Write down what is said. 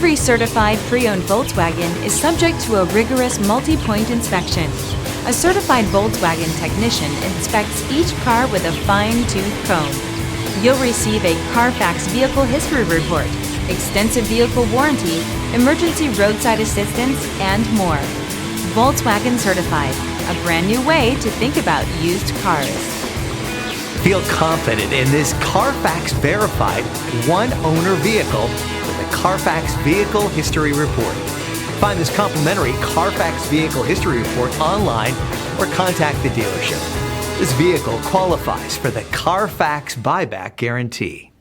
Every certified pre-owned Volkswagen is subject to a rigorous multi-point inspection. A certified Volkswagen technician inspects each car with a fine-tooth comb. You'll receive a CARFAX vehicle history report, extensive vehicle warranty, emergency roadside assistance, and more. Volkswagen Certified, a brand new way to think about used cars. Feel confident in this CARFAX verified one-owner vehicle with a CARFAX Vehicle History Report. Find this complimentary CARFAX Vehicle History Report online or contact the dealership. This vehicle qualifies for the CARFAX buyback guarantee.